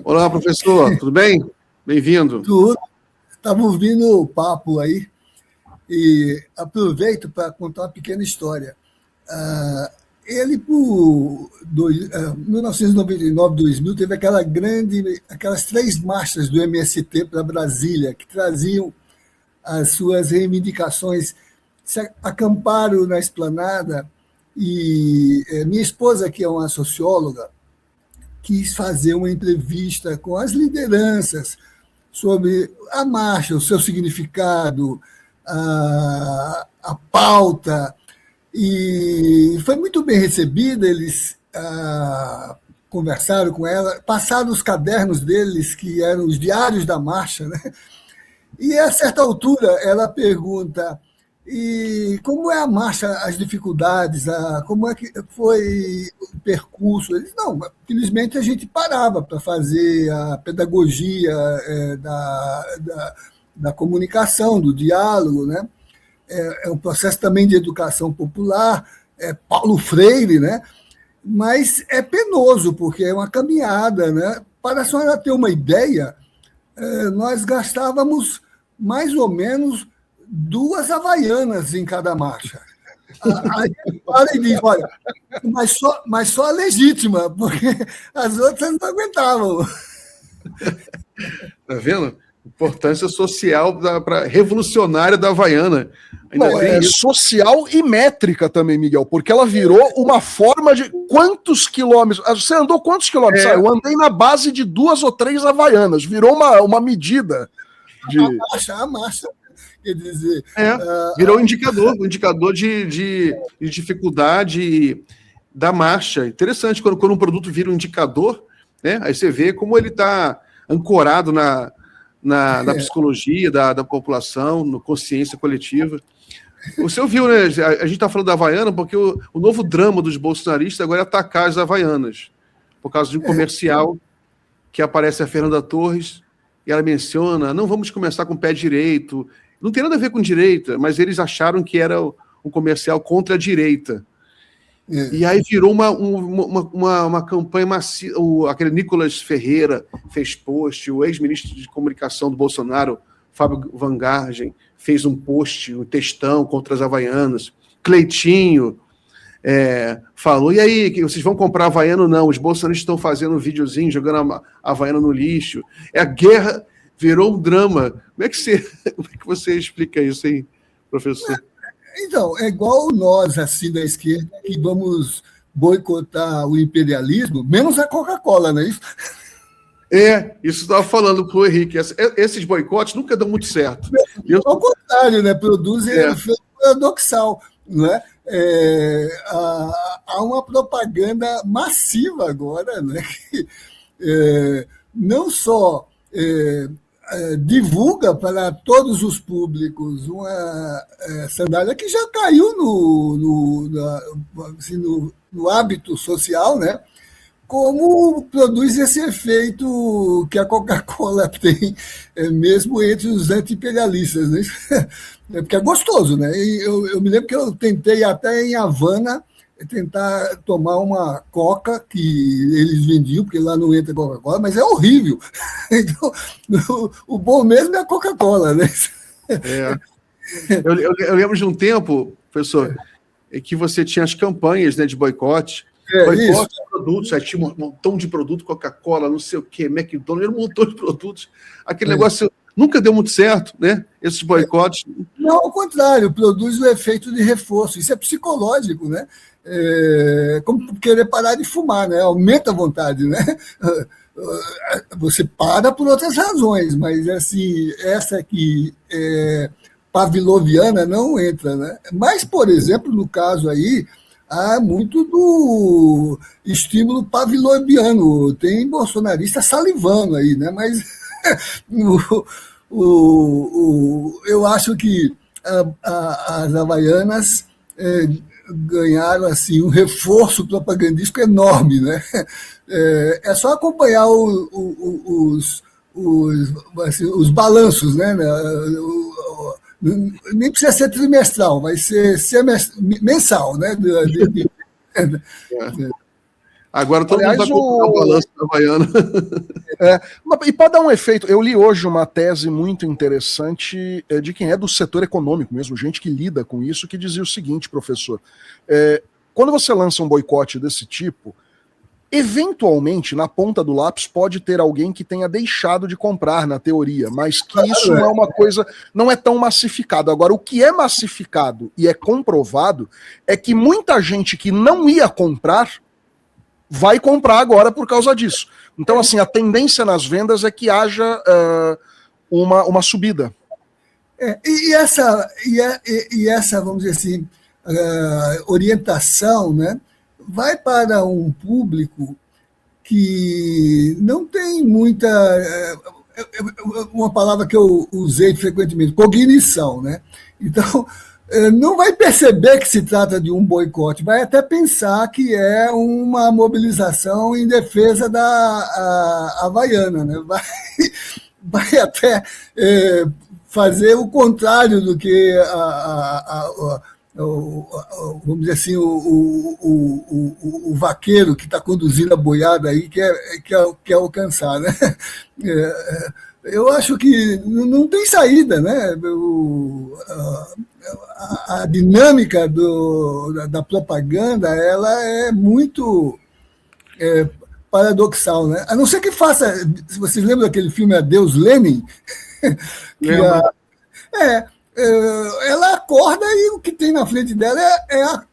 Olá, professor, tudo bem? Bem-vindo. Tudo. Estava ouvindo o papo aí e aproveito para contar uma pequena história. Ele, por 1999, 2000, teve aquelas 3 marchas do MST para Brasília, que traziam as suas reivindicações, se acamparam na esplanada e minha esposa, que é uma socióloga, quis fazer uma entrevista com as lideranças sobre a marcha, o seu significado, a pauta, e foi muito bem recebida. Eles conversaram com ela, passaram os cadernos deles, que eram os diários da marcha, né? E, a certa altura, ela pergunta: e como é a marcha, as dificuldades, como é que foi o percurso? Eles, não, felizmente a gente parava para fazer a pedagogia da comunicação, do diálogo, né? É um processo também de educação popular, Paulo Freire, né? Mas é penoso, porque é uma caminhada, né? Para a senhora ter uma ideia, nós gastávamos mais ou menos 2 havaianas em cada marcha. Aí para e diz: olha, mas só a legítima, porque as outras não aguentavam. Está vendo? Importância social revolucionária da Havaiana. Não, é social e métrica também, Miguel, porque ela virou uma forma de quantos quilômetros. Você andou quantos quilômetros? Eu andei na base de 2 ou 3 Havaianas, virou uma medida. A marcha. Quer dizer, virou um indicador de dificuldade da marcha. Interessante quando um produto vira um indicador, né? Aí você vê como ele está ancorado na psicologia da população, na consciência coletiva. Você ouviu, né? A gente está falando da Havaiana porque o novo drama dos bolsonaristas agora é atacar as Havaianas, por causa de um comercial que aparece a Fernanda Torres e ela menciona: não vamos começar com o pé direito. Não tem nada a ver com direita, mas eles acharam que era um comercial contra a direita. E aí virou uma campanha massiva. Aquele Nicolas Ferreira fez post, o ex-ministro de comunicação do Bolsonaro, Fábio Van Gargen, fez um post, um textão contra as Havaianas. Cleitinho falou: e aí, que vocês vão comprar Havaiano? Não, os bolsonaristas estão fazendo um videozinho, jogando a Havaiana no lixo. A guerra virou um drama. Como é que você explica isso aí, professor? Então, é igual nós, assim, da esquerda, que vamos boicotar o imperialismo, menos a Coca-Cola, não é isso? Isso estava falando para o Henrique. Esses boicotes nunca dão muito certo. Ao contrário, né? Produzem efeito paradoxal. Né? Há uma propaganda massiva agora, né? Que não só divulga para todos os públicos uma sandália que já caiu no hábito social, né? Como produz esse efeito que a Coca-Cola tem, mesmo entre os anti-imperialistas, né? Porque é gostoso, né? E eu me lembro que eu tentei até em Havana tentar tomar uma coca que eles vendiam, porque lá não entra Coca-Cola, mas é horrível. Então, o bom mesmo é a Coca-Cola, né? Eu lembro de um tempo, professor, que você tinha as campanhas, né, de boicote. Boicote de produtos, aí tinha um montão de produto, Coca-Cola, não sei o quê, McDonald's, um montão de produtos. Aquele negócio nunca deu muito certo, né? Esses boicotes. Não, ao contrário, produz o efeito de reforço. Isso é psicológico, né? Como querer parar de fumar, né? Aumenta a vontade, né? Você para por outras razões, mas assim, essa aqui pavloviana não entra, né? Mas, por exemplo, no caso aí, há muito do estímulo pavloviano. Tem bolsonarista salivando aí, né? Mas eu acho que as Havaianas ganharam assim, um reforço propagandístico enorme, né? É só acompanhar os balanços, né? Nem precisa ser trimestral, vai ser mensal, né? Agora todo mundo vai comprar o balanço da Havaiana. E para dar um efeito, eu li hoje uma tese muito interessante de quem é do setor econômico mesmo, gente que lida com isso, que dizia o seguinte, professor, quando você lança um boicote desse tipo, eventualmente, na ponta do lápis, pode ter alguém que tenha deixado de comprar, na teoria, mas que isso não é uma coisa, não é tão massificado. Agora, o que é massificado e é comprovado é que muita gente que não ia comprar vai comprar agora por causa disso. Então, assim, a tendência nas vendas é que haja uma subida. E essa, vamos dizer assim, orientação, né, vai para um público que não tem muita... uma palavra que eu usei frequentemente, cognição, né? Então, não vai perceber que se trata de um boicote, vai até pensar que é uma mobilização em defesa da Havaiana, né? Vai até fazer o contrário do que vamos dizer assim, o vaqueiro que está conduzindo a boiada aí quer alcançar, né? Eu acho que não tem saída, né? A dinâmica da propaganda, ela é muito paradoxal, né? A não ser que faça... Se vocês lembram daquele filme Adeus Lenin? Ela acorda e o que tem na frente dela é a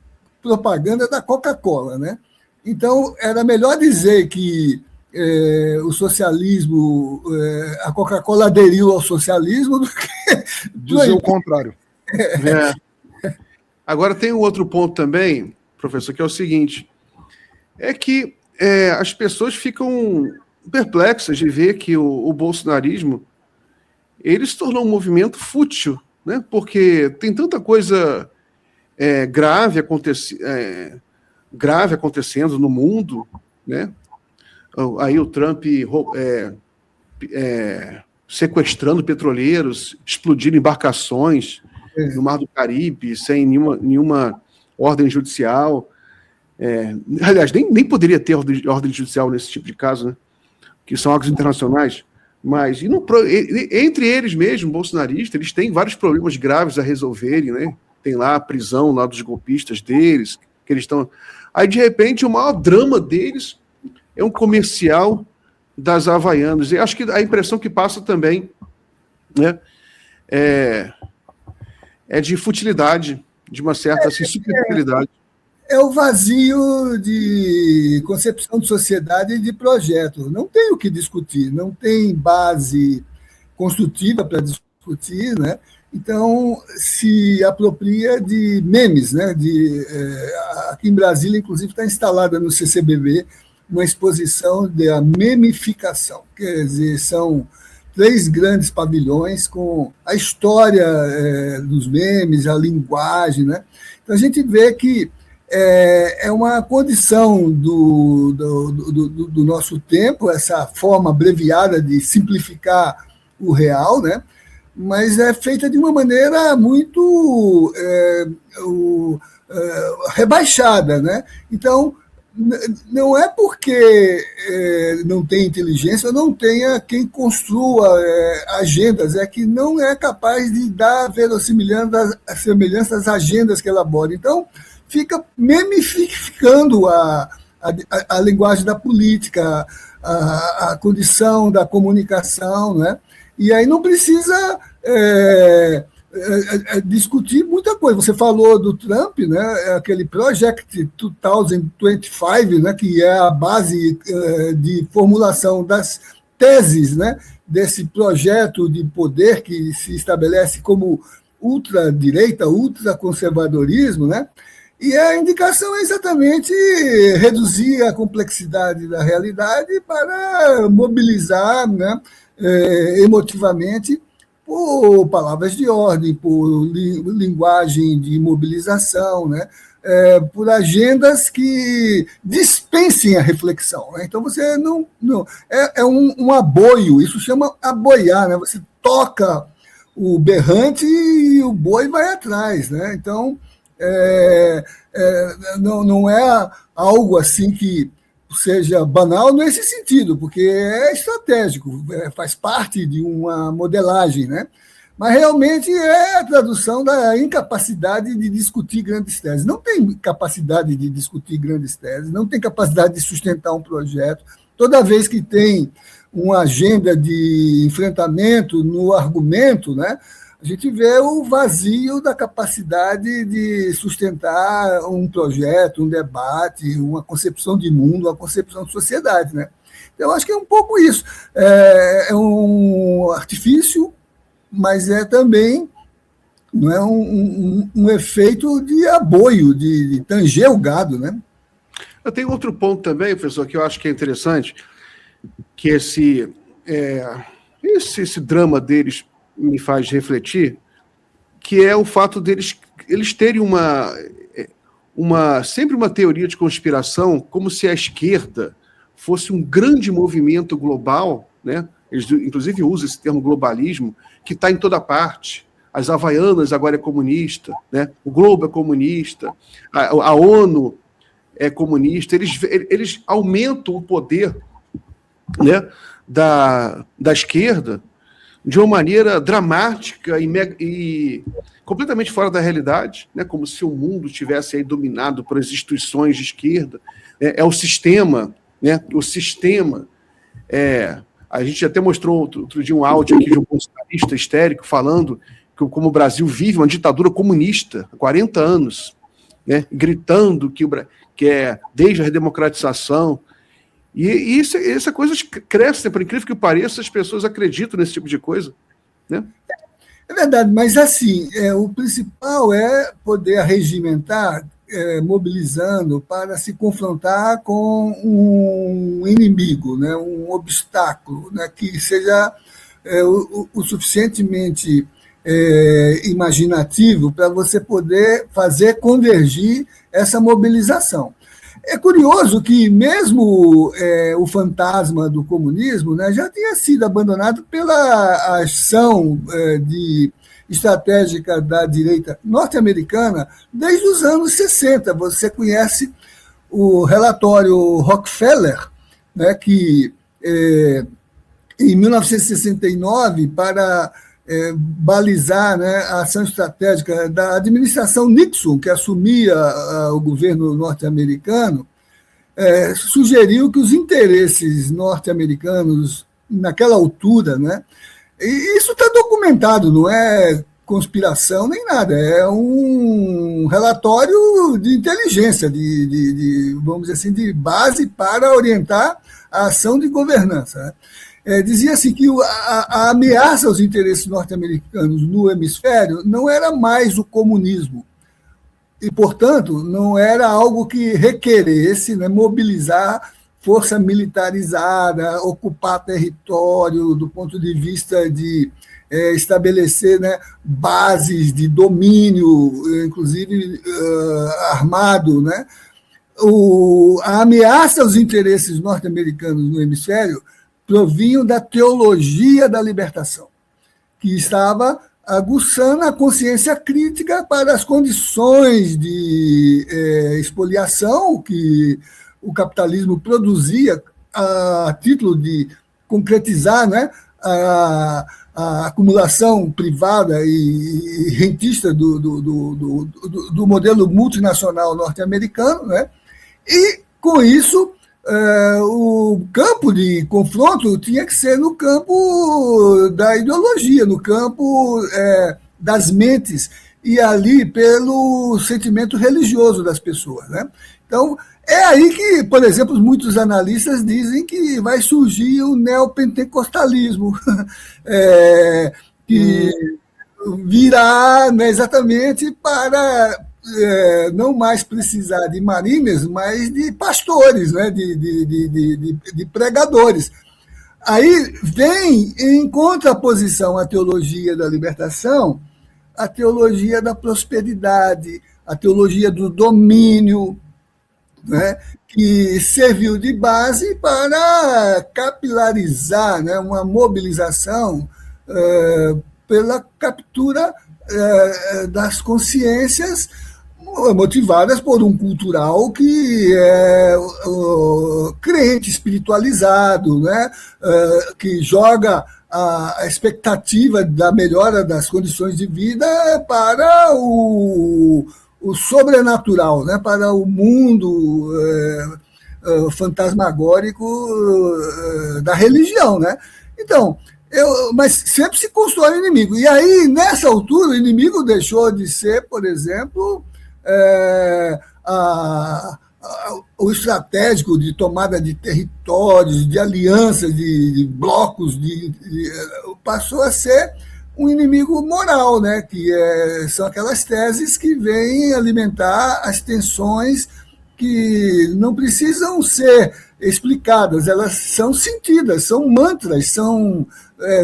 propaganda da Coca-Cola, né? Então, era melhor dizer que o socialismo, a Coca-Cola aderiu ao socialismo do que dizer o contrário. Agora tem um outro ponto também, professor, que é o seguinte, é que as pessoas ficam perplexas de ver que o bolsonarismo ele se tornou um movimento fútil, né? Porque tem tanta coisa grave acontecendo no mundo, né? Aí o Trump sequestrando petroleiros, explodindo embarcações no Mar do Caribe, sem nenhuma ordem judicial. Aliás, nem poderia ter ordem judicial nesse tipo de caso, né? Que são atos internacionais. Mas entre eles mesmos, bolsonaristas, eles têm vários problemas graves a resolverem, né? Tem lá a prisão lá dos golpistas deles, que eles estão... Aí, de repente, o maior drama deles é um comercial das Havaianas. E acho que a impressão que passa também, né, é de futilidade, de uma certa superficialidade. É o vazio de concepção de sociedade e de projeto. Não tem o que discutir, não tem base construtiva para discutir, né? Então, se apropria de memes, né? Aqui em Brasília, inclusive, está instalada no CCBB uma exposição da memificação, quer dizer, são 3 grandes pavilhões com a história dos memes, a linguagem, né? Então, a gente vê que é uma condição do nosso tempo, essa forma abreviada de simplificar o real, né? Mas é feita de uma maneira muito rebaixada, né? Então, não é porque não tem inteligência, não tenha quem construa agendas, é que não é capaz de dar verossimilhança às agendas que elabora. Então, fica memificando a linguagem da política, a condição da comunicação, né? E aí não precisa discutir muita coisa. Você falou do Trump, né? Aquele Project 2025, né? Que é a base de formulação das teses, né? Desse projeto de poder que se estabelece como ultradireita, ultraconservadorismo, né? E a indicação é exatamente reduzir a complexidade da realidade para mobilizar, né, emotivamente por palavras de ordem, por linguagem de mobilização, né, por agendas que dispensem a reflexão. Né? Então, você não é um aboio, isso chama aboiar, né? Você toca o berrante e o boi vai atrás. Né? Então, não é algo assim que seja banal nesse sentido, porque é estratégico, faz parte de uma modelagem, né? Mas realmente é a tradução da incapacidade de discutir grandes teses. Não tem capacidade de discutir grandes teses, não tem capacidade de sustentar um projeto. Toda vez que tem uma agenda de enfrentamento no argumento, né, a gente vê o vazio da capacidade de sustentar um projeto, um debate, uma concepção de mundo, uma concepção de sociedade, né? Então, eu acho que é um pouco isso. É um artifício, mas é também, não é um efeito de aboio, de tanger o gado, né? Eu tenho outro ponto também, professor, que eu acho que é interessante, que esse drama deles me faz refletir, que é o fato deles eles terem sempre uma teoria de conspiração, como se a esquerda fosse um grande movimento global, né? Eles, inclusive, usam esse termo globalismo, que está em toda parte. As Havaianas agora é comunista, né? O Globo é comunista, a ONU é comunista. Eles aumentam o poder, né, da esquerda de uma maneira dramática e completamente fora da realidade, né? Como se o mundo tivesse aí dominado por as instituições de esquerda. É o sistema, né? O sistema a gente até mostrou outro dia um áudio aqui de um bolsonarista histérico falando que como o Brasil vive uma ditadura comunista há 40 anos, né, gritando que é desde a redemocratização. E essa coisa cresce, por incrível que pareça, as pessoas acreditam nesse tipo de coisa, né? É verdade, mas assim, o principal é poder arregimentar, mobilizando para se confrontar com um inimigo, né, um obstáculo, né, que seja o suficientemente imaginativo para você poder fazer convergir essa mobilização. É curioso que mesmo o fantasma do comunismo, né, já tinha sido abandonado pela ação estratégica da direita norte-americana desde os anos 60. Você conhece o relatório Rockefeller, né, que em 1969, para balizar, né, a ação estratégica da administração Nixon, que assumia o governo norte-americano, sugeriu que os interesses norte-americanos, naquela altura, né, e isso está documentado, não é conspiração nem nada, é um relatório de inteligência, vamos dizer assim, de base para orientar a ação de governança, né? Dizia assim que a ameaça aos interesses norte-americanos no hemisfério não era mais o comunismo, e, portanto, não era algo que requeresse, né, mobilizar força militarizada, ocupar território do ponto de vista de estabelecer, né, bases de domínio, inclusive armado, né? A ameaça aos interesses norte-americanos no hemisfério provinham da teologia da libertação, que estava aguçando a consciência crítica para as condições de expoliação que o capitalismo produzia a título de concretizar, né, a acumulação privada e rentista do modelo multinacional norte-americano, né? E, com isso, o campo de confronto tinha que ser no campo da ideologia, no campo das mentes, e ali pelo sentimento religioso das pessoas, né? Então, é aí que, por exemplo, muitos analistas dizem que vai surgir o neopentecostalismo, que virá, né, exatamente para não mais precisar de marines, mas de pastores, né, de pregadores. Aí vem em contraposição à teologia da libertação, a teologia da prosperidade, a teologia do domínio, né, que serviu de base para capilarizar, né, uma mobilização pela captura das consciências, motivadas por um cultural que é crente, espiritualizado, né? Que joga a expectativa da melhora das condições de vida para o sobrenatural, né? Para o mundo fantasmagórico da religião, né? Então, mas sempre se constrói inimigo. E aí, nessa altura, o inimigo deixou de ser, por exemplo, o estratégico de tomada de territórios, de alianças, de blocos, passou a ser um inimigo moral, né? Que são aquelas teses que vêm alimentar as tensões que não precisam ser explicadas, elas são sentidas, são mantras, são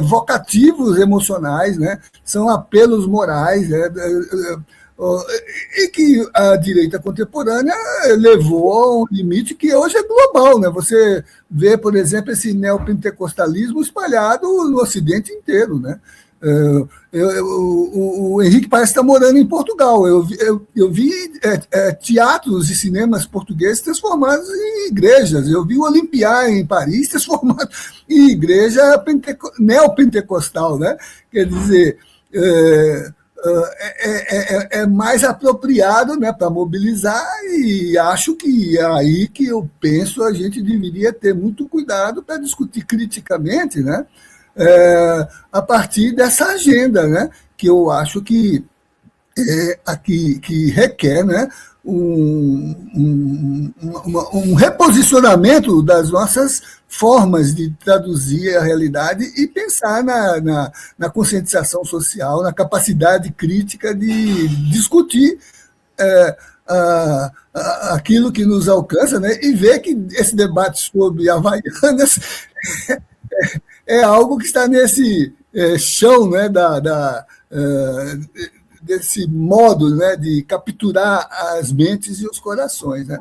vocativos emocionais, né? São apelos morais, né? E que a direita contemporânea levou a um limite que hoje é global, né? Você vê, por exemplo, esse neopentecostalismo espalhado no Ocidente inteiro, né? O Henrique parece estar morando em Portugal. Eu vi teatros e cinemas portugueses transformados em igrejas. Eu vi o Olympia em Paris transformado em igreja neopentecostal, né? Quer dizer, é mais apropriado, né, para mobilizar, e acho que é aí que eu penso a gente deveria ter muito cuidado para discutir criticamente, né? A partir dessa agenda, né, que eu acho que requer, né, um reposicionamento das nossas formas de traduzir a realidade e pensar na conscientização social, na capacidade crítica de discutir aquilo que nos alcança, né, e ver que esse debate sobre Havaianas é algo que está nesse chão, né, desse modo, né, de capturar as mentes e os corações, né?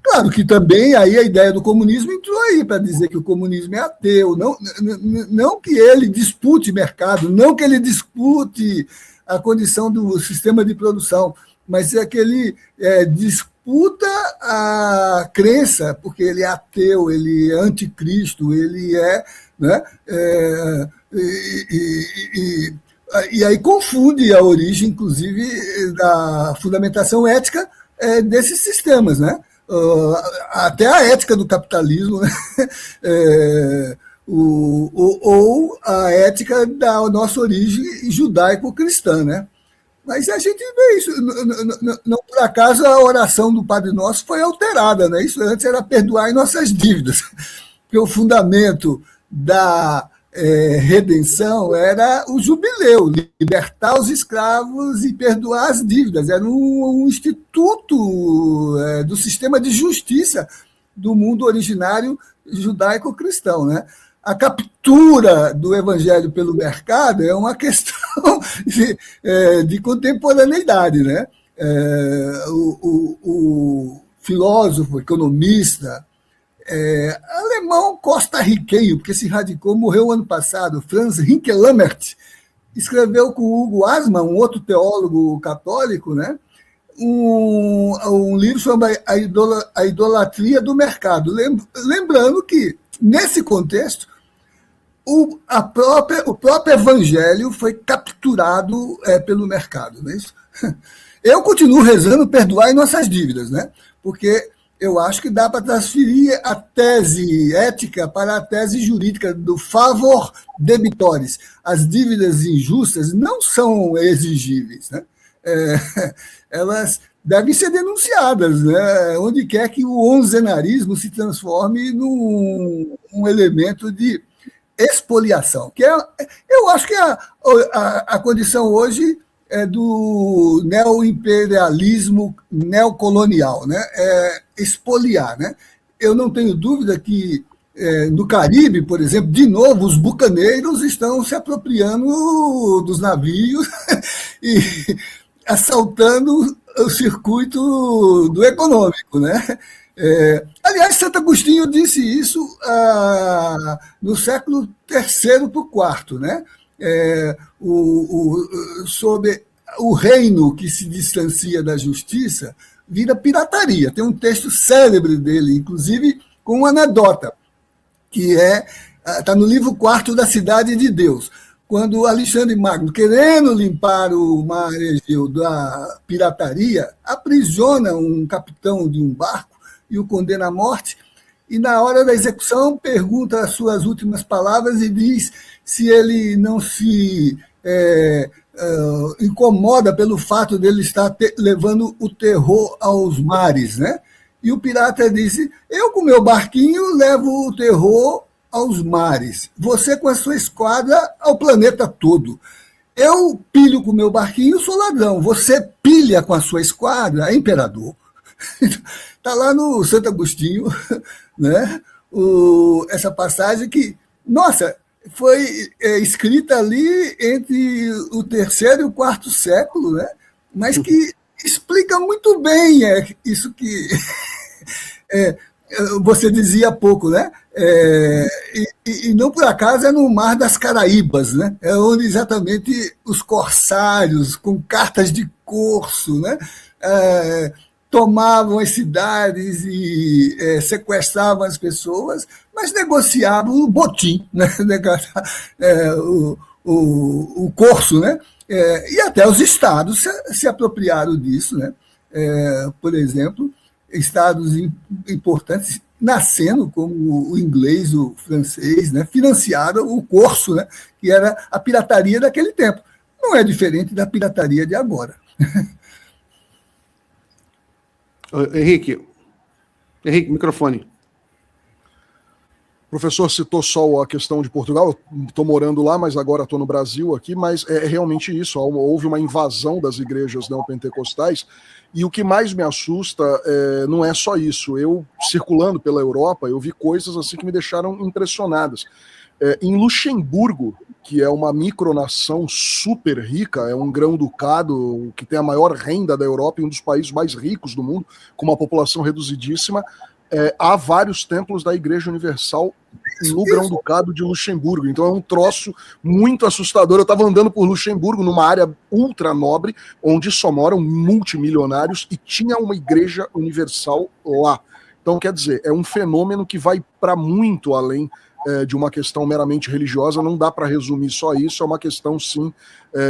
Claro que também aí a ideia do comunismo entrou aí para dizer que o comunismo é ateu, não que ele dispute mercado, não que ele dispute a condição do sistema de produção, mas é que ele disputa a crença, porque ele é ateu, ele é anticristo, ele né, e aí confunde a origem, inclusive, da fundamentação ética desses sistemas, né? Até a ética do capitalismo, né? Ou a ética da nossa origem judaico-cristã, né? Mas a gente vê isso. Não por acaso a oração do Padre Nosso foi alterada, né? Isso antes era perdoar nossas dívidas, porque o fundamento da redenção era o jubileu, libertar os escravos e perdoar as dívidas. Era um instituto do sistema de justiça do mundo originário judaico-cristão, né? A captura do evangelho pelo mercado é uma questão de contemporaneidade, né? O filósofo, economista, alemão costarriquenho, porque se radicou, morreu ano passado, Franz Hinkelamert, escreveu com Hugo Asman, um outro teólogo católico, né, um livro sobre a idolatria do mercado. Lembrando que, nesse contexto, o próprio evangelho foi capturado pelo mercado. Não é isso? Eu continuo rezando perdoar nossas dívidas, né? Porque eu acho que dá para transferir a tese ética para a tese jurídica do favor debitores. As dívidas injustas não são exigíveis, né? Elas devem ser denunciadas, né? Onde quer que o onzenarismo se transforme num elemento de expoliação, que eu acho que a condição hoje é do neoimperialismo neocolonial, né? Expoliar, né? Eu não tenho dúvida que no Caribe, por exemplo, de novo, os bucaneiros estão se apropriando dos navios e assaltando o circuito do econômico, né? Aliás, Santo Agostinho disse isso no século III para o IV, né? Sobre o reino que se distancia da justiça vira pirataria. Tem um texto célebre dele, inclusive com uma anedota, que está no livro 4 da Cidade de Deus, quando Alexandre Magno, querendo limpar o mar Egeu da pirataria, aprisiona um capitão de um barco e o condena à morte, e na hora da execução pergunta as suas últimas palavras e diz se ele não se incomoda pelo fato dele estar levando o terror aos mares, né? E o pirata disse: eu com meu barquinho levo o terror aos mares, você com a sua esquadra ao planeta todo. Eu pilho com meu barquinho, sou ladrão, você pilha com a sua esquadra, é imperador. Está lá no Santo Agostinho, né? Essa passagem que, nossa, foi escrita ali entre o terceiro e o quarto século, né? Mas que explica muito bem isso que você dizia há pouco, né? E não por acaso é no Mar das Caraíbas, né? É onde exatamente os corsários, com cartas de corso, né? Tomavam as cidades e sequestravam as pessoas, mas negociavam o botim, né? O corso, né? E até os estados se apropriaram disso, né? Por exemplo, estados importantes nascendo, como o inglês, o francês, né? Financiaram o corso, né? Que era a pirataria daquele tempo. Não é diferente da pirataria de agora. Henrique, microfone. O professor citou só a questão de Portugal, eu estou morando lá, mas agora estou no Brasil aqui, mas é realmente isso, houve uma invasão das igrejas neopentecostais, e o que mais me assusta não é só isso. Eu, circulando pela Europa, eu vi coisas assim que me deixaram impressionadas. Em Luxemburgo, que é uma micronação super rica, é um grão-ducado que tem a maior renda da Europa e um dos países mais ricos do mundo, com uma população reduzidíssima, há vários templos da Igreja Universal no Grão-Ducado de Luxemburgo. Então é um troço muito assustador. Eu estava andando por Luxemburgo, numa área ultra nobre, onde só moram multimilionários, e tinha uma Igreja Universal lá. Então, quer dizer, é um fenômeno que vai para muito além de uma questão meramente religiosa. Não dá para resumir só isso, é uma questão, sim,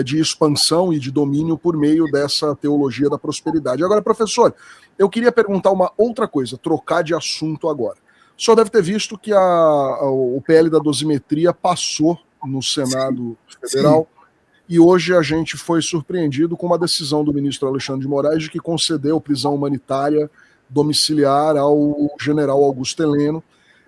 de expansão e de domínio por meio dessa teologia da prosperidade. Agora, professor, eu queria perguntar uma outra coisa, trocar de assunto agora. O senhor deve ter visto que o PL da dosimetria passou no Senado Federal, e hoje a gente foi surpreendido com uma decisão do ministro Alexandre de Moraes de que concedeu prisão humanitária domiciliar ao general Augusto Heleno.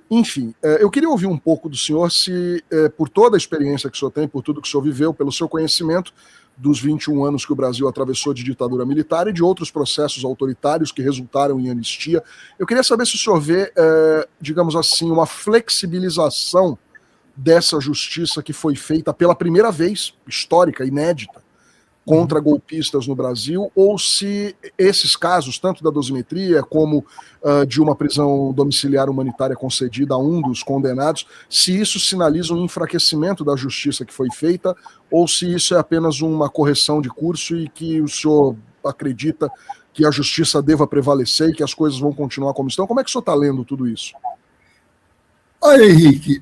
Enfim, eu queria ouvir um pouco do senhor, se por toda a experiência que o senhor tem, por tudo que o senhor viveu, pelo seu conhecimento dos 21 anos que o Brasil atravessou de ditadura militar e de outros processos autoritários que resultaram em anistia, eu queria saber se o senhor vê, digamos assim, uma flexibilização dessa justiça que foi feita pela primeira vez, histórica, inédita, contra golpistas no Brasil, ou se esses casos, tanto da dosimetria como de uma prisão domiciliar humanitária concedida a um dos condenados, se isso sinaliza um enfraquecimento da justiça que foi feita, ou se isso é apenas uma correção de curso e que o senhor acredita que a justiça deva prevalecer e que as coisas vão continuar como estão. Como é que o senhor está lendo tudo isso? Olha, Henrique,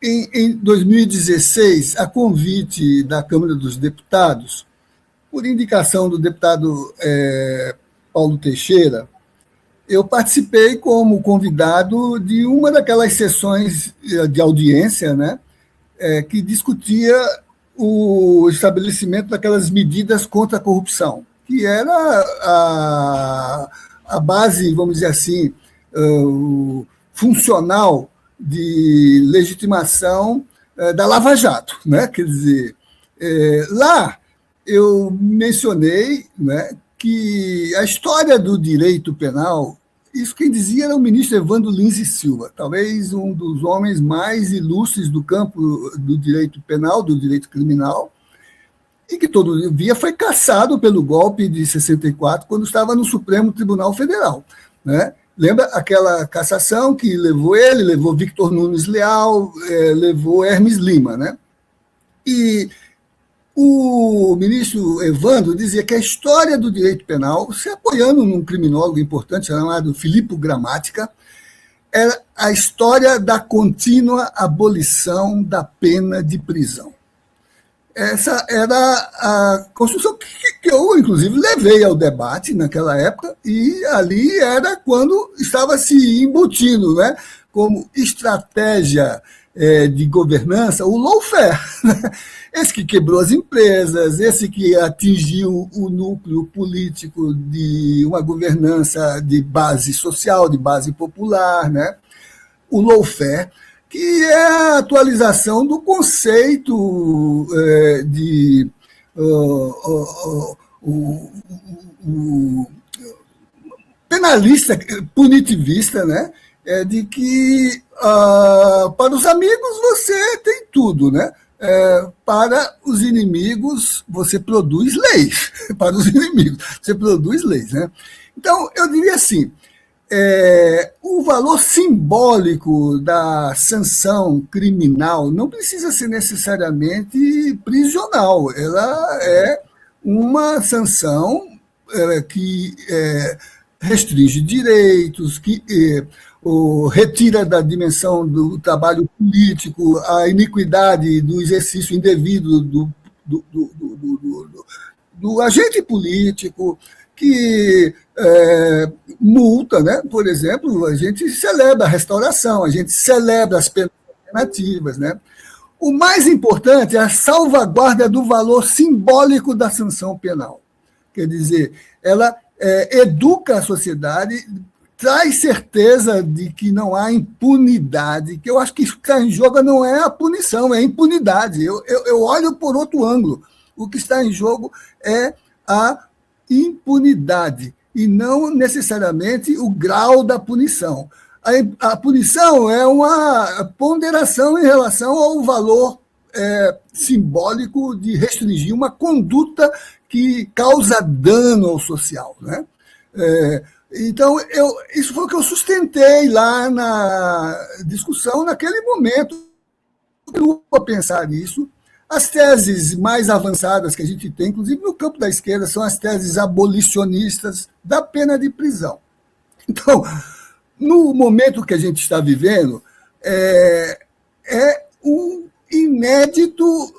em 2016, a convite da Câmara dos Deputados, por indicação do deputado Paulo Teixeira, eu participei como convidado de uma daquelas sessões de audiência, né, que discutia o estabelecimento daquelas medidas contra a corrupção, que era a base, vamos dizer assim, funcional de legitimação da Lava Jato, né? Quer dizer, lá eu mencionei, né, que a história do direito penal, isso quem dizia era o ministro Evandro Lins e Silva, talvez um dos homens mais ilustres do campo do direito penal, do direito criminal, e que todo dia foi cassado pelo golpe de 64, quando estava no Supremo Tribunal Federal, né? Lembra aquela cassação que levou ele, levou Victor Nunes Leal, levou Hermes Lima, né? E o ministro Evandro dizia que a história do direito penal, se apoiando num criminólogo importante chamado Filippo Grammatica, era a história da contínua abolição da pena de prisão. Essa era a construção que eu, inclusive, levei ao debate naquela época, e ali era quando estava se embutindo, né, como estratégia de governança, o lawfare, né? Esse que quebrou as empresas, esse que atingiu o núcleo político de uma governança de base social, de base popular, né? O lawfare, que é a atualização do conceito de penalista, punitivista, né? De que para os amigos você tem tudo, né? Para os inimigos você produz leis. Para os inimigos você produz leis, né? Então, eu diria assim, o valor simbólico da sanção criminal não precisa ser necessariamente prisional. Ela é uma sanção que restringe direitos, que retira da dimensão do trabalho político a iniquidade do exercício indevido do agente político, que multa, né? Por exemplo, a gente celebra a restauração, a gente celebra as penas alternativas, né? O mais importante é a salvaguarda do valor simbólico da sanção penal. Quer dizer, ela educa a sociedade, traz certeza de que não há impunidade, que eu acho que o que está em jogo não é a punição, é a impunidade. Eu olho por outro ângulo. O que está em jogo é a impunidade, e não necessariamente o grau da punição. A punição é uma ponderação em relação ao valor simbólico de restringir uma conduta que causa dano ao social, né? Então, isso foi o que eu sustentei lá na discussão naquele momento. Eu vou pensar nisso. As teses mais avançadas que a gente tem, inclusive no campo da esquerda, são as teses abolicionistas da pena de prisão. Então, no momento que a gente está vivendo, é um inédito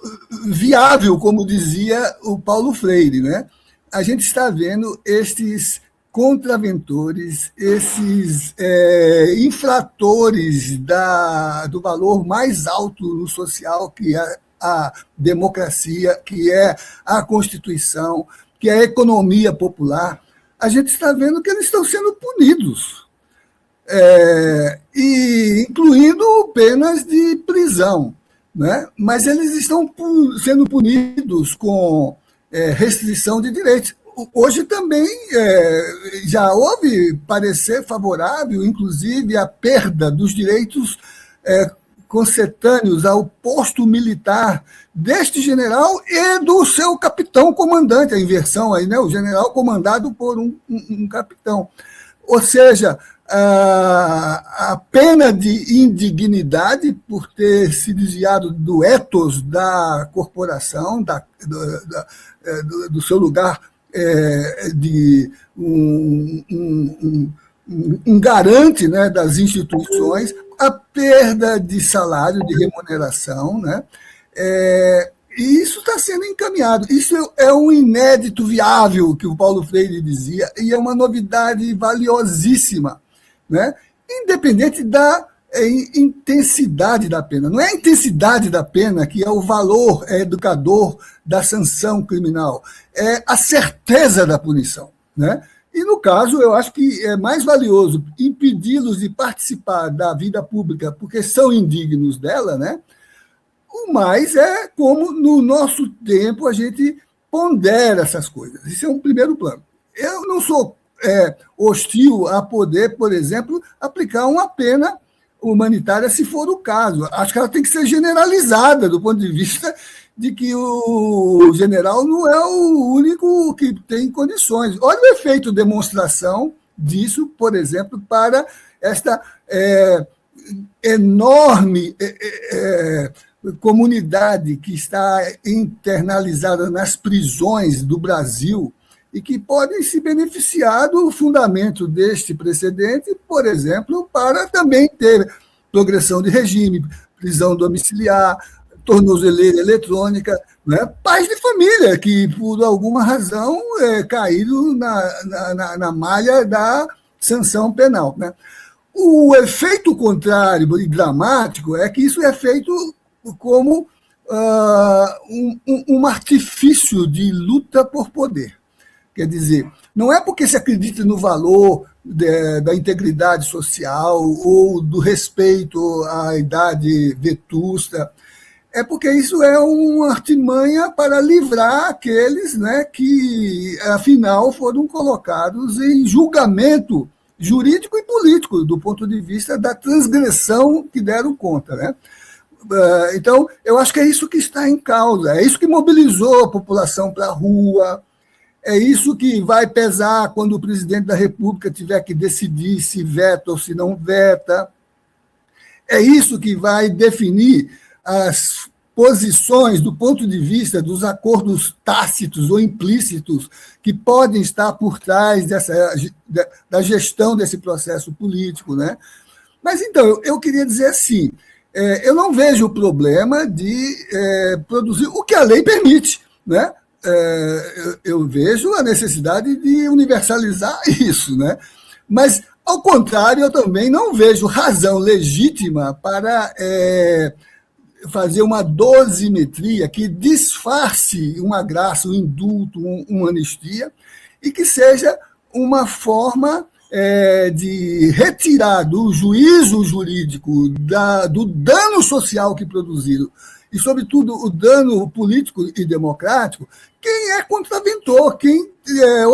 viável, como dizia o Paulo Freire, né? A gente está vendo estes contraventores, esses infratores do valor mais alto no social, que é a democracia, que é a Constituição, que é a economia popular. A gente está vendo que eles estão sendo punidos, e incluindo penas de prisão, né? Mas eles estão sendo punidos com restrição de direitos. Hoje também já houve parecer favorável, inclusive, à perda dos direitos concetâneos ao posto militar deste general e do seu capitão comandante, a inversão aí, né? O general comandado por um capitão. Ou seja, a pena de indignidade por ter se desviado do ethos da corporação, do seu lugar de um garante, né, das instituições, a perda de salário, de remuneração, né? E isso está sendo encaminhado. Isso é um inédito viável, que o Paulo Freire dizia, e é uma novidade valiosíssima, né? Independente da intensidade da pena. Não é a intensidade da pena que é o valor educador da sanção criminal, é a certeza da punição, né? E, no caso, eu acho que é mais valioso impedi-los de participar da vida pública porque são indignos dela, né? O mais é como, no nosso tempo, a gente pondera essas coisas. Isso é um primeiro plano. Eu não sou hostil a poder, por exemplo, aplicar uma pena humanitária, se for o caso. Acho que ela tem que ser generalizada do ponto de vista de que o general não é o único que tem condições. Olha o efeito demonstração disso, por exemplo, para esta enorme comunidade que está internalizada nas prisões do Brasil e que podem se beneficiar do fundamento deste precedente, por exemplo, para também ter progressão de regime, prisão domiciliar, tornozeleira eletrônica, né? Pais de família que, por alguma razão, caíram na malha da sanção penal, né? O efeito contrário e dramático é que isso é feito como um artifício de luta por poder. Quer dizer, não é porque se acredita no valor da integridade social ou do respeito à idade vetusta, é porque isso é uma artimanha para livrar aqueles, né, que, afinal, foram colocados em julgamento jurídico e político, do ponto de vista da transgressão que deram conta, né? Então, eu acho que é isso que está em causa, é isso que mobilizou a população para a rua, é isso que vai pesar quando o presidente da República tiver que decidir se veta ou se não veta, é isso que vai definir as posições do ponto de vista dos acordos tácitos ou implícitos que podem estar por trás da gestão desse processo político, né? Mas, então, eu queria dizer assim, eu não vejo o problema de produzir o que a lei permite, né? Eu vejo a necessidade de universalizar isso, né? Mas, ao contrário, eu também não vejo razão legítima para fazer uma dosimetria que disfarce uma graça, um indulto, uma anistia, e que seja uma forma de retirar do juízo jurídico do dano social que produziram, e, sobretudo, o dano político e democrático, quem é contraventor, quem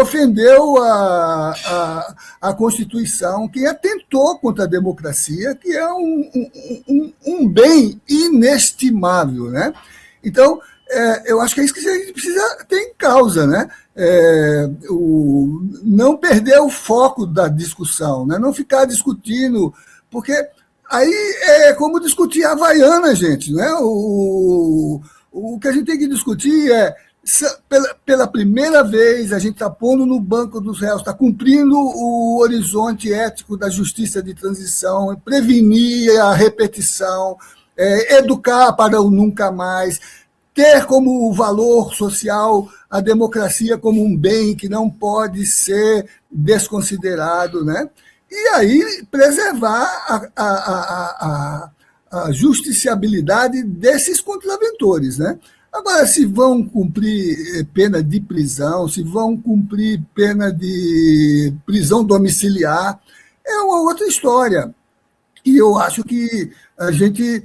ofendeu a Constituição, quem atentou contra a democracia, que é um bem inestimável, né? Então, eu acho que é isso que a gente precisa ter em causa, né? Não perder o foco da discussão, né? Não ficar discutindo, porque aí é como discutir a Havaiana, gente, né? O que a gente tem que discutir é, pela primeira vez, a gente está pondo no banco dos réus, está cumprindo o horizonte ético da justiça de transição, prevenir a repetição, educar para o nunca mais, ter como valor social a democracia como um bem que não pode ser desconsiderado, né? E aí preservar a justiciabilidade desses contraventores, né? Agora, se vão cumprir pena de prisão, se vão cumprir pena de prisão domiciliar, é uma outra história. E eu acho que a gente...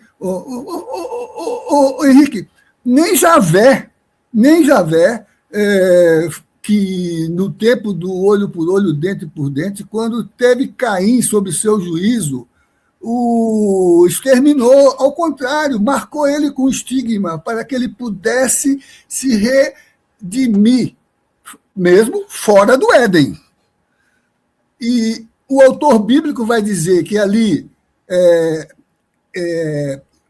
Henrique, nem Javé, que no tempo do olho por olho, dente por dente, quando teve Caim sob seu juízo, o exterminou, ao contrário, marcou ele com estigma para que ele pudesse se redimir, mesmo fora do Éden. E o autor bíblico vai dizer que ali,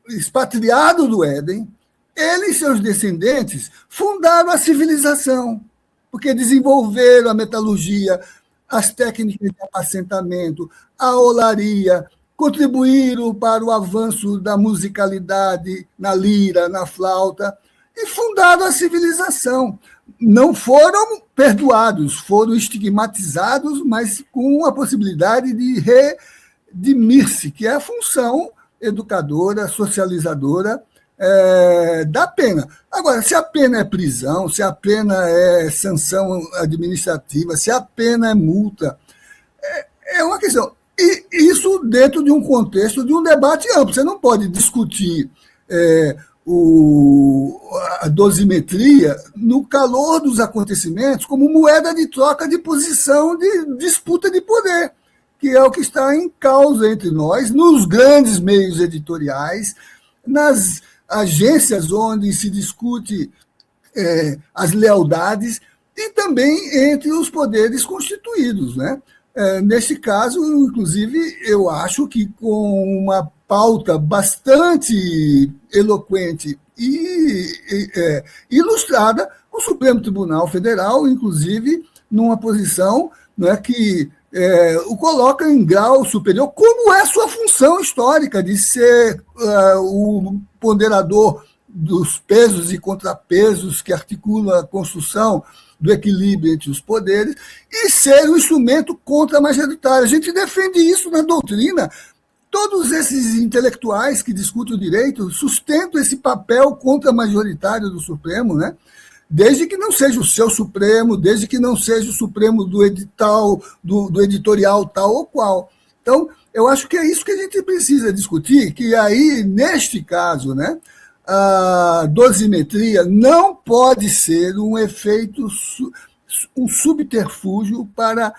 expatriado do Éden, ele e seus descendentes fundaram a civilização, porque desenvolveram a metalurgia, as técnicas de apacentamento, a olaria, contribuíram para o avanço da musicalidade na lira, na flauta, e fundaram a civilização. Não foram perdoados, foram estigmatizados, mas com a possibilidade de redimir-se, que é a função educadora, socializadora da pena. Agora, se a pena é prisão, se a pena é sanção administrativa, se a pena é multa, é uma questão. E isso dentro de um contexto de um debate amplo. Você não pode discutir a dosimetria no calor dos acontecimentos como moeda de troca de posição de disputa de poder, que é o que está em causa entre nós, nos grandes meios editoriais, nas agências onde se discute as lealdades e também entre os poderes constituídos, né? Nesse caso, inclusive, eu acho que com uma pauta bastante eloquente e ilustrada, o Supremo Tribunal Federal, inclusive, numa posição, né, que o coloca em grau superior, como é sua função histórica de ser o ponderador dos pesos e contrapesos que articula a construção do equilíbrio entre os poderes e ser o instrumento contra-majoritário. A gente defende isso na doutrina. Todos esses intelectuais que discutem o direito sustentam esse papel contra-majoritário do Supremo, né? Desde que não seja o seu Supremo, desde que não seja o Supremo do edital, do editorial tal ou qual. Então, eu acho que é isso que a gente precisa discutir, que aí, neste caso, né, a dosimetria não pode ser um efeito, um subterfúgio para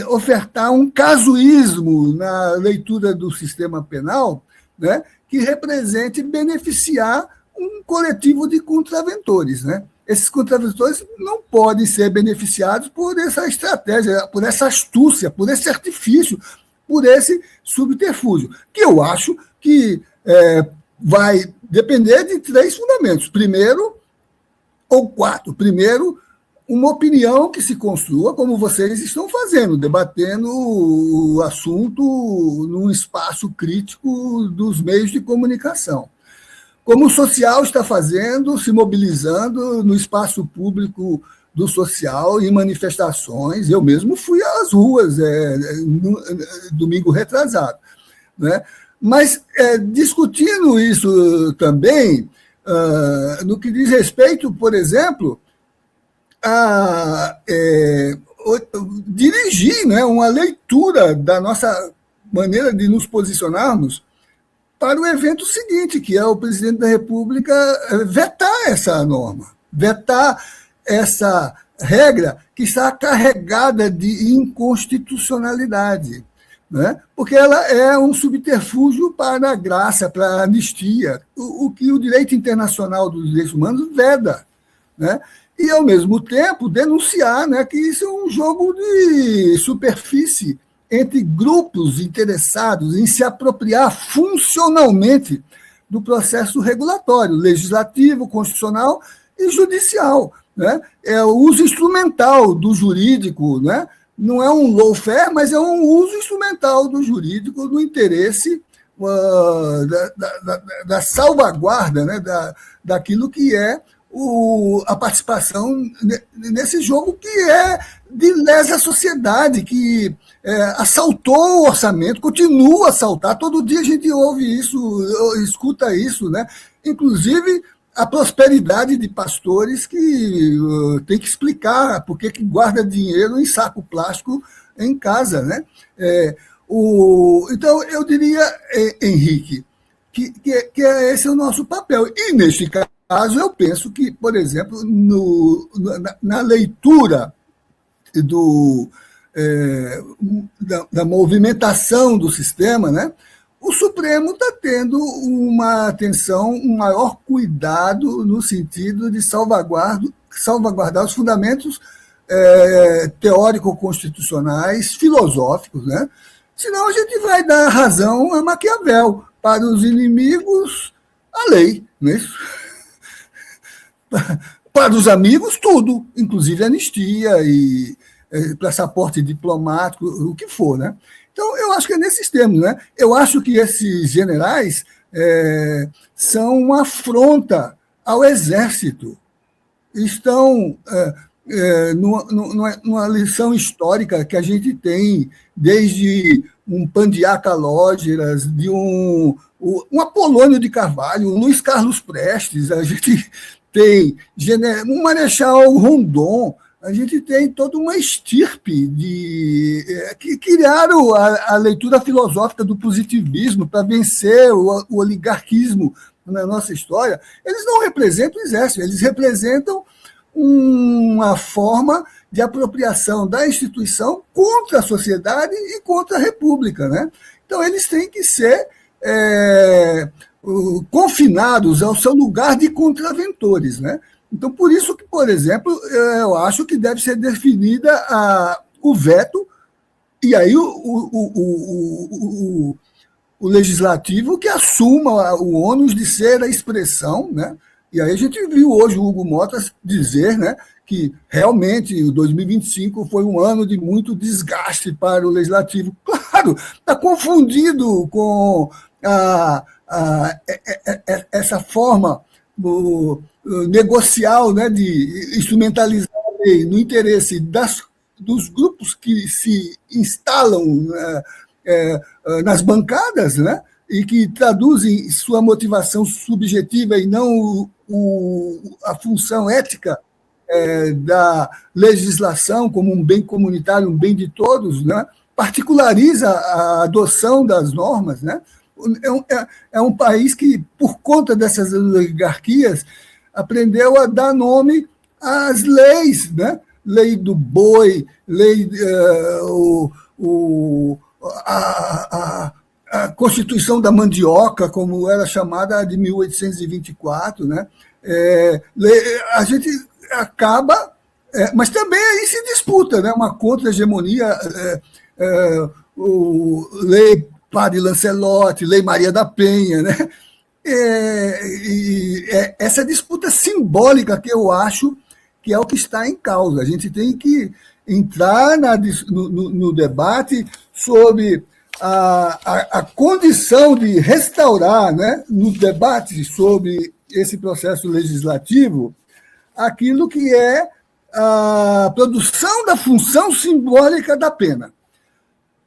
ofertar um casuísmo na leitura do sistema penal, né, que represente beneficiar um coletivo de contraventores, né? Esses contraventores não podem ser beneficiados por essa estratégia, por essa astúcia, por esse artifício, por esse subterfúgio, que eu acho que vai depender de 3 fundamentos. Primeiro, ou 4. Primeiro, uma opinião que se construa, como vocês estão fazendo, debatendo o assunto num espaço crítico dos meios de comunicação. Como o social está fazendo, se mobilizando no espaço público do social, em manifestações. Eu mesmo fui às ruas domingo retrasado, né? Mas discutindo isso também, no que diz respeito, por exemplo, a dirigir, né, uma leitura da nossa maneira de nos posicionarmos para o evento seguinte, que é o presidente da República vetar essa norma, vetar essa regra que está carregada de inconstitucionalidade, né? Porque ela é um subterfúgio para a graça, para a anistia, o que o direito internacional dos direitos humanos veda, né? E, ao mesmo tempo, denunciar, né, que isso é um jogo de superfície entre grupos interessados em se apropriar funcionalmente do processo regulatório, legislativo, constitucional e judicial, né? É o uso instrumental do jurídico, né? Não é um lawfare, mas é um uso instrumental do jurídico no interesse da salvaguarda, né, daquilo que é a participação nesse jogo que é de lesa sociedade, que assaltou o orçamento, continua a assaltar. Todo dia a gente ouve isso, escuta isso, né? Inclusive a prosperidade de pastores que tem que explicar por que guarda dinheiro em saco plástico em casa, né? Então, eu diria, Henrique, que esse é o nosso papel. E, neste caso, eu penso que, por exemplo, na leitura da movimentação do sistema, né, o Supremo está tendo uma atenção, um maior cuidado no sentido de salvaguardar os fundamentos teórico-constitucionais, filosóficos, né? Senão a gente vai dar razão a Maquiavel. Para os inimigos, a lei, não é isso? Para os amigos, tudo, inclusive anistia e passaporte diplomático, o que for, né? Então, eu acho que é nesses termos, né? Eu acho que esses generais são uma afronta ao exército. Estão numa lição histórica que a gente tem desde um Pandiá Calógeras, de um Apolônio de Carvalho, um Luiz Carlos Prestes, a gente tem um Marechal Rondon, a gente tem toda uma estirpe que criaram a leitura filosófica do positivismo para vencer o oligarquismo na nossa história. Eles não representam o exército, eles representam uma forma de apropriação da instituição contra a sociedade e contra a república, né? Então, eles têm que ser confinados ao seu lugar de contraventores, né? Então, por isso que, por exemplo, eu acho que deve ser definida o veto E aí o legislativo que assuma o ônus de ser a expressão, né? E aí a gente viu hoje o Hugo Motas dizer, né, que realmente o 2025 foi um ano de muito desgaste para o legislativo. Claro, está confundido com essa forma negocial, né, de instrumentalizar a lei no interesse dos grupos que se instalam nas bancadas, né, e que traduzem sua motivação subjetiva e não a função ética da legislação como um bem comunitário, um bem de todos, né, particulariza a adoção das normas, né? É um país que, por conta dessas oligarquias, aprendeu a dar nome às leis, né? Lei do boi, lei a Constituição da Mandioca, como era chamada, de 1824, né? A gente acaba, mas também aí se disputa, né? Uma contra-hegemonia, lei Padre Lancelotti, lei Maria da Penha, né? Essa disputa simbólica que eu acho que é o que está em causa. A gente tem que entrar no debate sobre a condição de restaurar, né, no debate sobre esse processo legislativo, aquilo que é a produção da função simbólica da pena.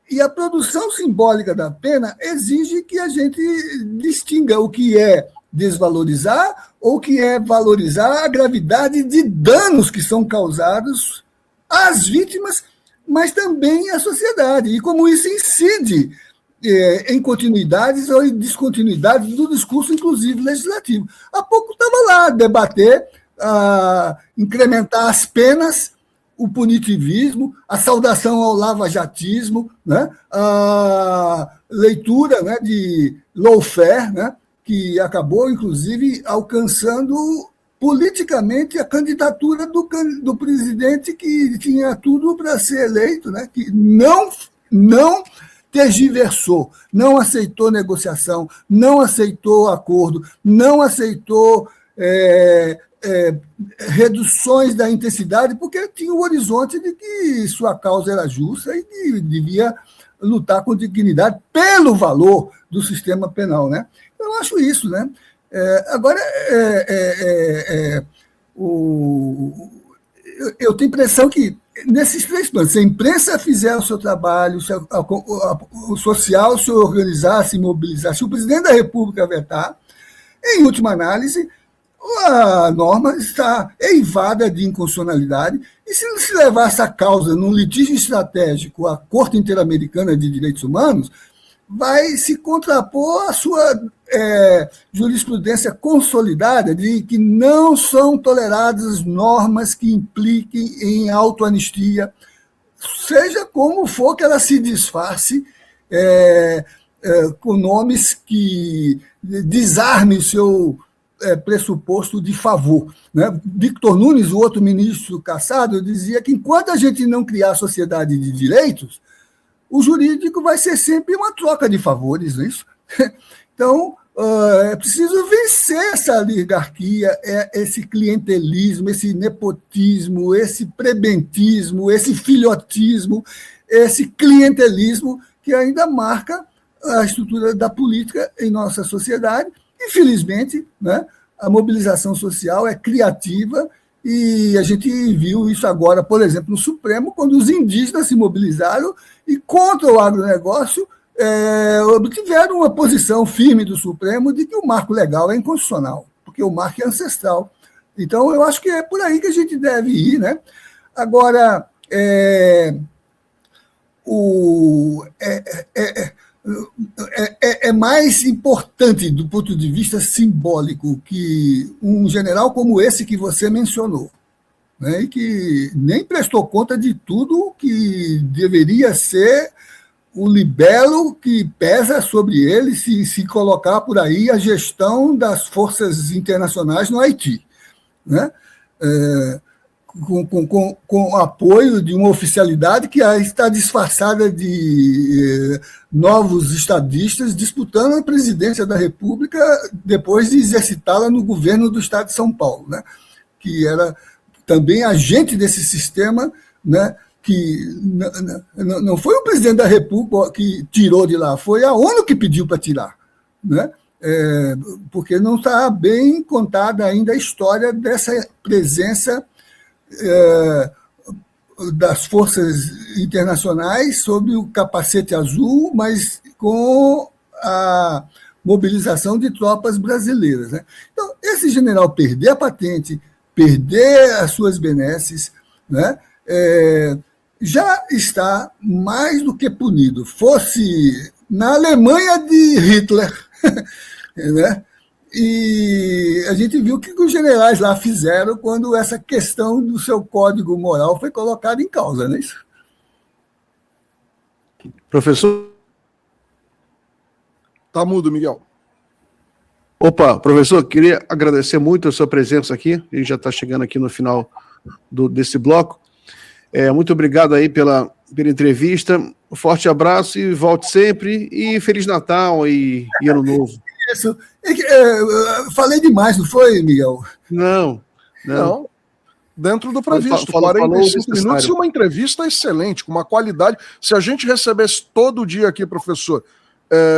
E a produção simbólica da pena exige que a gente distinga o que é desvalorizar ou o que é valorizar a gravidade de danos que são causados às vítimas, mas também à sociedade. E como isso incide em continuidades ou em descontinuidades do discurso, inclusive legislativo. Há pouco estava lá debater, incrementar as penas, o punitivismo, a saudação ao lavajatismo, né? A leitura, né, de lawfare, né, que acabou, inclusive, alcançando politicamente a candidatura do presidente que tinha tudo para ser eleito, né, que não tergiversou, não aceitou negociação, não aceitou acordo, não aceitou reduções da intensidade, porque tinha o horizonte de que sua causa era justa e que devia lutar com dignidade pelo valor do sistema penal, né? Eu acho isso, né? Agora, eu tenho a impressão que nesses 3 planos, se a imprensa fizer o seu trabalho, se o social se organizar, se mobilizar, se o presidente da República vetar, em última análise, a norma está eivada de inconstitucionalidade, e se levar essa causa num litígio estratégico à Corte Interamericana de Direitos Humanos, vai se contrapor à sua jurisprudência consolidada de que não são toleradas normas que impliquem em autoanistia, seja como for que ela se disfarce com nomes que desarmem o seu pressuposto de favor, né? Victor Nunes, o outro ministro cassado, dizia que enquanto a gente não criar a sociedade de direitos, o jurídico vai ser sempre uma troca de favores, não é isso? Então, é preciso vencer essa oligarquia, esse clientelismo, esse nepotismo, esse prebentismo, esse filhotismo, esse clientelismo que ainda marca a estrutura da política em nossa sociedade. Infelizmente, né, a mobilização social é criativa e a gente viu isso agora, por exemplo, no Supremo, quando os indígenas se mobilizaram e contra o agronegócio obtiveram uma posição firme do Supremo de que o marco legal é inconstitucional, porque o marco é ancestral. Então, eu acho que é por aí que a gente deve ir, né? Agora, é mais importante do ponto de vista simbólico que um general como esse que você mencionou, né, e que nem prestou conta de tudo que deveria ser o libelo que pesa sobre ele se colocar por aí a gestão das forças internacionais no Haiti, né? com o apoio de uma oficialidade que está disfarçada de novos estadistas disputando a presidência da República depois de exercitá-la no governo do Estado de São Paulo, né? Que era também agente desse sistema, né? Que não foi o presidente da República que tirou de lá, foi a ONU que pediu para tirar, né? Porque não está bem contada ainda a história dessa presença das forças internacionais sob o capacete azul, mas com a mobilização de tropas brasileiras, né? Então, esse general perder a patente, perder as suas benesses, né, já está mais do que punido. Fosse na Alemanha de Hitler, né? E a gente viu o que os generais lá fizeram quando essa questão do seu código moral foi colocada em causa, não é isso? Professor? Tá mudo, Miguel. Opa, professor, queria agradecer muito a sua presença aqui. A gente já está chegando aqui no final desse bloco. Muito obrigado aí pela entrevista. Um forte abraço e volte sempre. E Feliz Natal e Ano Novo. Isso. Falei demais, não foi, Miguel? Não. Dentro do previsto, falou 45 minutos e uma entrevista excelente, com uma qualidade. Se a gente recebesse todo dia aqui, professor,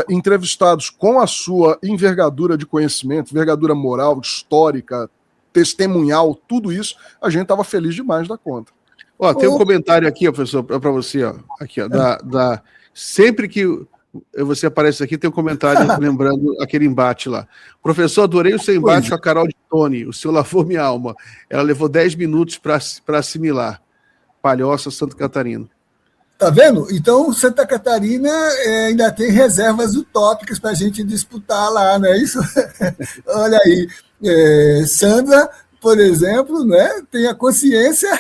entrevistados com a sua envergadura de conhecimento, envergadura moral, histórica, testemunhal, tudo isso, a gente estava feliz demais da conta. Ó, tem um comentário aqui, ó, professor, para você, ó, aqui, ó, sempre que você aparece aqui, tem um comentário lembrando aquele embate lá. Professor, adorei o seu embate com a Carol de Tone, o senhor lavou minha alma. Ela levou 10 minutos para assimilar. Palhoça, Santa Catarina. Tá vendo? Então, Santa Catarina ainda tem reservas utópicas para a gente disputar lá, não é isso? Olha aí, Sandra, por exemplo, né, tem a consciência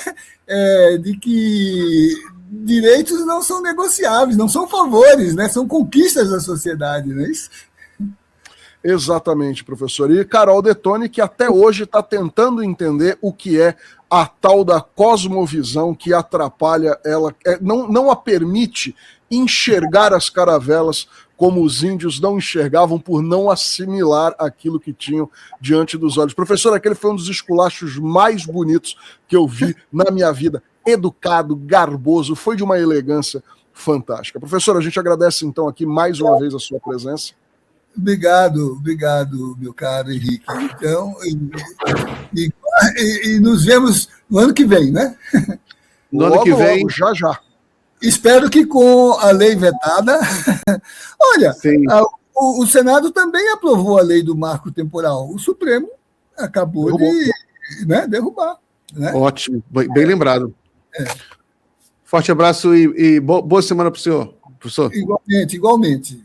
de que direitos não são negociáveis, não são favores, né? São conquistas da sociedade, não é isso? Exatamente, professor. E Carol Detone, que até hoje está tentando entender o que é a tal da cosmovisão que atrapalha ela, não a permite enxergar as caravelas como os índios não enxergavam por não assimilar aquilo que tinham diante dos olhos. Professor, aquele foi um dos esculachos mais bonitos que eu vi na minha vida. Educado, garboso, foi de uma elegância fantástica. Professor, a gente agradece então aqui mais uma vez a sua presença. Obrigado, meu caro Henrique. Então, e nos vemos no ano que vem, né? No ano que vem, já. Espero que com a lei vetada. Olha, o Senado também aprovou a lei do marco temporal. O Supremo acabou de derrubar. Né? Ótimo, bem lembrado. Forte abraço e boa semana para o senhor, professor. Igualmente.